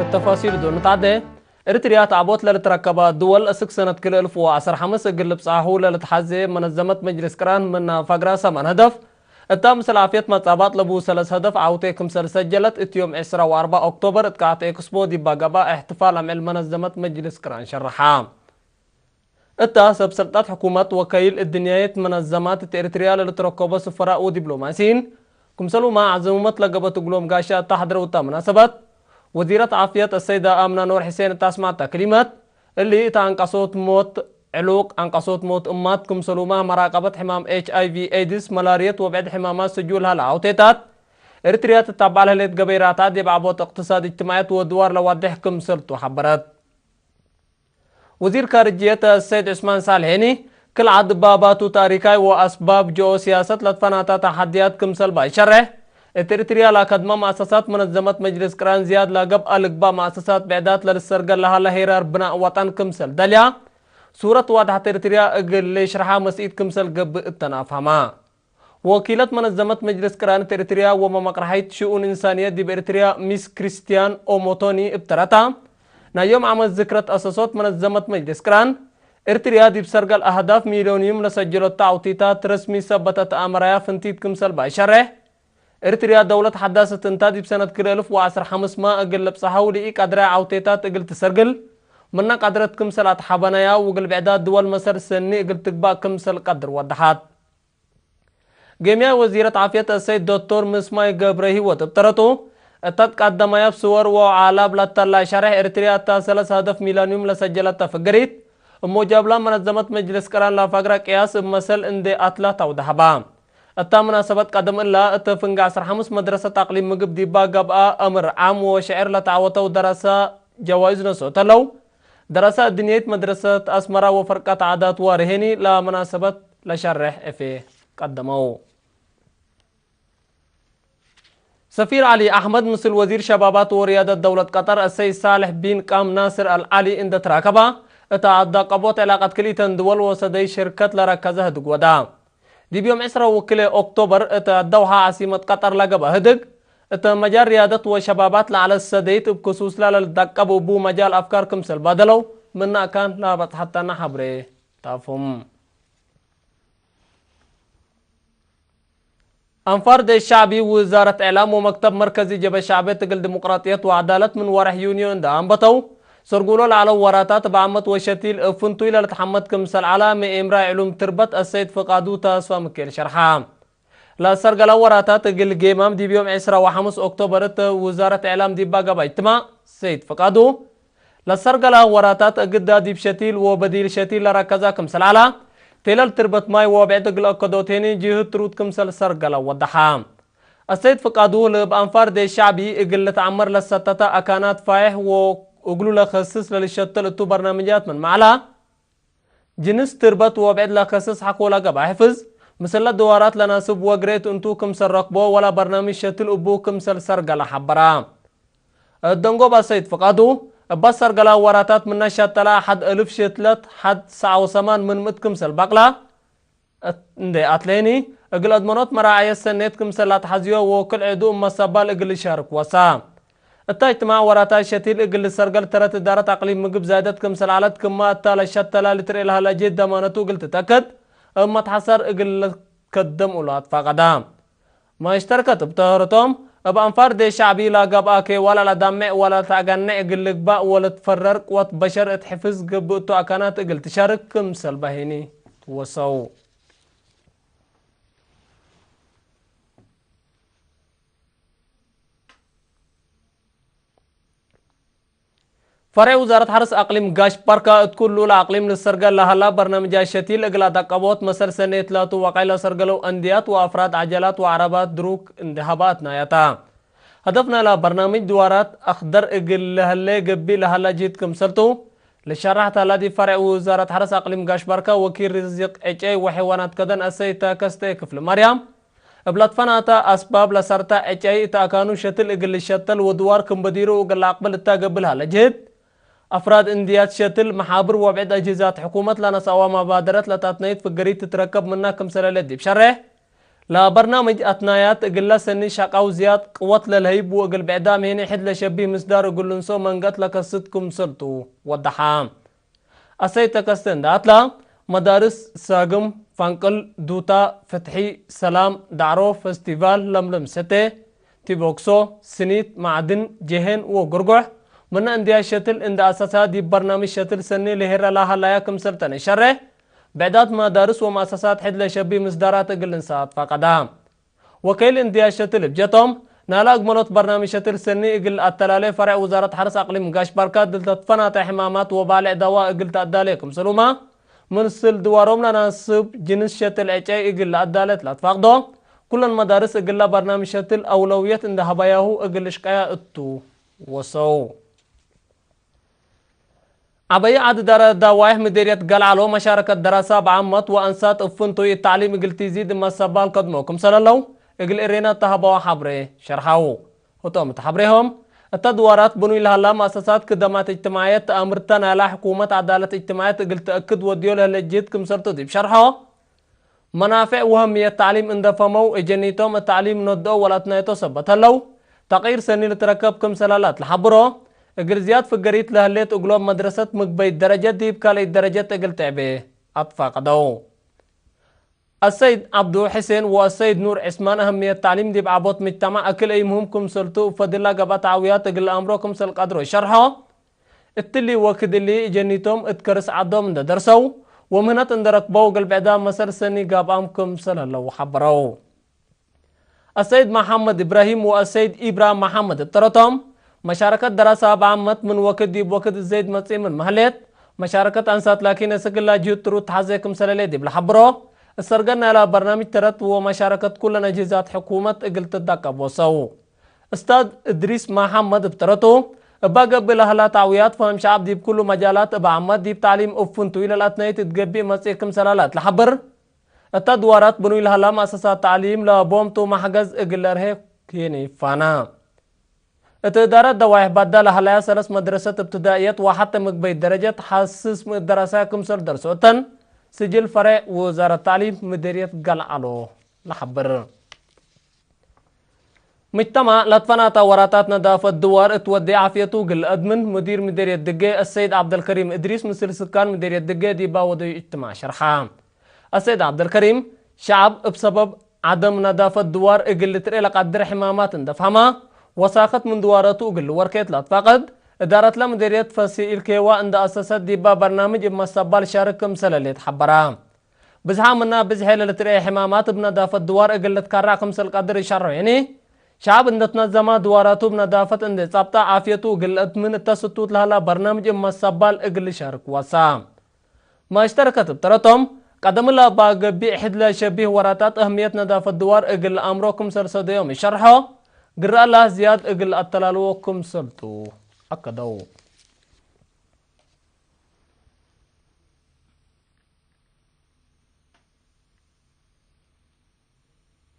التفاصيل دون تعدي إريتريا تعبوت للتركبات دول أسك سنة كل 1015 قلب صاحو للتحزي منظمة مجلس كران من فقراسة من هدف التام سلافيت مطابات لبو سلس هدف عوتيكم سجلت اتيوم 24 أكتوبر اتقاعت اكسبو دي باقبا احتفال عمل منظمة مجلس كران شرحام التاسب سلطات حكومة وكيل الدنياية منظمات إريتريا للتركبة سفراء ودبلوماسيين كمسلو مع عزومة لقبة قلوم قاشا تحضر وتا مناسبات وزيرة عافية السيدة آمنة نور حسين تسمع كلمات اللي تنقصوت موت علوق انقصوت موت امات كمسلومة مراقبة حمام HIV AIDS ملارية وبعد حمامات سجولها العوتيتات إريتريا تتبع لها ليت قبيرات دي بعبوت اقتصاد اجتماعات ودوار لوضح كمسلت وحبرات وزير خارجية السيد عثمان صالحيني كل عد باباتو تاريخي وأسباب جو سياسة لتفناتا تحديات كمسل باي شرح إريتريا لأكادما مؤسسات منظمة مجلس كران زياد لقب ألقبا مؤسسات بعدات للسرقل لها لهيرار بناء وطن كمسل داليا صورة واضحة إريتريا أقل لشرحها مسئيد كمسل قب التنافهما وكيلة منظمة مجلس كران إريتريا وما مقرحيت شؤون إنسانية دي بإريتريا ميس كريستيان أوموتوني ابترتا نايوم عمل ذكرة أساسات منظمة مجلس كران إريتريا دي بسرقل أهداف مليونيوم لسجلوا التعوتيتات رسمي ثبتت أمريا فنتيد كمسل باي شرح إريتريا دولة حداثة انتادي بسنة كريلف وعصر حمس ما أقل بصحاو لإيك أدرى عوتيتات أقل تسرقل منا قدرت كمسل أتحبانايا وقل بعداد دول مصر سني أقل تقبا كمسل قدر وضحات جميع وزيرة عافية السيد دكتور مسماي قبرهي وتبترتو التقدم بصور وعالاب لطلع شرح إريتريا تاسلس هدف ميلانيوم لسجلت تفقريت موجابلا منظمة مجلس كران لا فقرة قياس مثل اندي أطلع توضحبا التا مناسبات قدم الله اتفنق عصر حمس مدرسة تقليم مقب ديبا قبقى أمر عام وشعر لتعوته دراسة جوائز نسوت لو دراسة الدنيا مدرسة أسمرة وفرقات عادات وارهيني لا مناسبة لشرح افي قدموا سفير علي أحمد مثل وزير شبابات وريادة دولة قطر السيد صالح بن قام ناصر العلي اند تراكبا اتعدى قبوت علاقة كليتن دول وسدي شركة لركزة دقودا دي بيوم 10 أكتوبر اتدوها عاصمة قطر لقبا هدق مجال ريادة وشبابات على السديت بخصوص للدقب بو مجال أفكار كمسل بدلو منا كان لا بتحتى نحبري تافهم أنفرد الشعبي وزارة إعلام ومكتب مركزي جبهة الشعبية تقل ديمقراطية وعدالة من ورح يونيون دا أنبطو سرقولو على وراتات بعمت وشتيل فنتويل لتحمد كمسل علامة إمراء علوم تربت السيد فقادو تاسفا مكيل شرحام لا سرقل وراتات تقل جيمام دي بيوم 10 أكتوبر وزارة إعلام دي باقا بايتما سيد فقادو لا سرقل وراتات أقدا دي بشتيل وبديل شتيل لركزا كمسل على تلال تربت ماي وبعتقل أكدوتيني جيه تروت كمسل سرقل ودحام السيد فقادو لبأنفار دي الشعبي اقل تعمر للستتا أكانات فايح وقلو لخصص للشتل اتو برنامجات من معلا جنس تربت وبعد لخصص حقو لقب حفظ مثل الدوارات لناسب وقريت انتو كمسل رقبو ولا برنامج شتل ابو كمسل سرقل حبرا الدنقو بسيد فقادو بس سرقل وراتات من شتلا حد ألف شتلت حد ساعة وثمان من مت كمسل بقلا اندي اتليني اقل ادمانات مراعي السنيت كمسل اتحزيو وكل عدو مصابال اقل شارك وسام التاجتماع وراتات شتيل اقل سرقل ترت دارت اقليم مقب زادت كمسل عالت كما اتالا شتلا لتري لها لجيد دمانتو قلت تتأكد اما تحصر اقل كدم اولاد فقدام ما اشتركت بطهرتهم بأنفار دي شعبي لا قباكي ولا لدمع ولا تاقنع قلق باء ولا تفرر قوات بشر اتحفظ قبوتو اكانات قل تشارك كمسل بهيني توسو فرع وزارة حرس أقليم قاش باركا تكون لولا أقليم للسرقل لهلا برنامج الشتيل إقلا دقبوت مسل سنة لاتو وقيلة سرقلو أنديات وأفراد عجلات وعربات دروك اندهابات نايتا هدفنا لبرنامج دوارات أخضر إقل لهلا قبي لهلا جيت كمسلتو لشرحت الذي فرع وزارة حرس أقليم قاش باركا وكيل رزق اي وحيوانات كدن أسيتا كستي كفل مريم بلاد فناتا أسباب لسرتا اي تاكانو شتل إقل الشتل ودوار كمبديرو وقل أقبل التاقبلها لجيت أفراد انديات شتل محابر وبعد أجهزات حكومة لنا سوا مبادرات لتاتنيت في القريب تتركب منها كمسل الدي بشرح لا برنامج أثنايات قل سني شقاو زياد قوت للهيب وقل بعدام هنا حد لشبيه مصدار قل نسو من قتل كستكم سلطو والدحام أسيتك استندات لا مدارس ساقم فانقل دوتا فتحي سلام دعرو فستيفال لملم ستة تيبوكسو سنيت معدن جهن وقرقع من انديا شتل اند أساسات دي برنامج شتل سني لهر لها لا يكم سلطان شره بعدات مدارس ومؤسسات حد لشبيه مصدارات قل نسات فقدام وكيل انديا شتل بجتهم نالا أجملت برنامج شتل سني اقل التلالي فرع وزارة حرس أقليم قاش بركات دلت فنات حمامات وبالع دواء اقل تأداليكم سلوما من السل دوارهم لناسب جنس شتل اجاي اقل أدالت لا تفاقدو كل المدارس اقل برنامج شتل أولوية اند هباياهو اقل شقايا اتو وصو عباية عد دوايح مديرية قلعلو مشاركة دراسة بعمت وأنسات افنتو التعليم اقل تزيد ما السبال قدموكم سلالو اقل إرينا تهبوا حبري شرحاو هتوم تحبريهم التدوارات بنو لها لا مؤسسات خدمات اجتماعية أمرتنا على حكومة عدالة اجتماعية اقل تأكد وديولها لجيت كم سرتو دي بشرحو منافع وهمية التعليم اندفمو اجنيتهم التعليم ندو ولا تنايتو سبتهلو تغيير سني لتركب كم سلالات لحبرو اقل زياد في قريت لهليت اقلوب مدرسة مقبي الدرجات دي بكالي الدرجات اقل تعبي اطفاق دو السيد عبدو حسين والسيد نور عثمان أهمية التعليم دي بعبوت مجتمع أكل أي مهمكم سلطو فضلا قبات عويات اقل أمركم سل قدرو شرحو التلي وكد اللي جنيتهم اتكرس عدوم دا درسو ومهنات اندرك بو قلب عدام مسر سني قابامكم سلالو حبرو السيد محمد إبراهيم والسيد إبراهيم محمد الترطم مشاركة دراسة بعمت من وقت دي بوقت الزيد مطيع من محلات مشاركة أنسات لكن اسكال لا جيوت ترو تحزيكم سلالي دي بالحبرو السرقنا على برنامج ترت ومشاركة كل نجهزات حكومة اقل تدقب وصو استاذ إدريس محمد بترتو باقب بلهلا تعويات فهم شعب دي بكل مجالات بعمت دي بتعليم أفنتو إلى الأثنية تتقبي مسيكم سلالات لحبر التدوارات بنو لهلا مؤسسات تعليم لبومتو محجز اقل رهيك كيني فانا اتدارات دوايح بدل هلايا سلس مدرسة ابتدائيات وحتى مقبي درجات حاسس دراسة كمسر درسوتن سجل فرع وزارة التعليم مديرية قلعلو لحبر مجتمع لطفنا توراتات نظافة الدوار اتودي عافيته قل أدمن مدير مديرية دقة السيد عبد الكريم إدريس مسؤول سكان مديرية دقة دي باودي اجتماع شرحان السيد عبد الكريم شعب بسبب عدم نظافة الدوار اقل تري لقدر حمامات اندفهما وساقت من دوارته قل وركيت لا تفقد إدارة لا مديرية فسيل كيوا عند أساسات دي برنامج إما السبال شاركم سلاليت حبرا بزها منا بزها لتري حمامات بنظافة الدوار اقل تكرعكم سل قدر شرع يعني شعب عند تنظم دواراتو بنظافة عند صابتا عافيته قل من التسطوت لها برنامج إما السبال اقل شارك وسام ما اشتركت بترتم قدم الله باقبي إحد لا شبيه وراتات أهمية نظافة الدوار اقل أمركم سرسديوم شرحه قرأ الله زياد اقل التلالوكم سلطو أكدو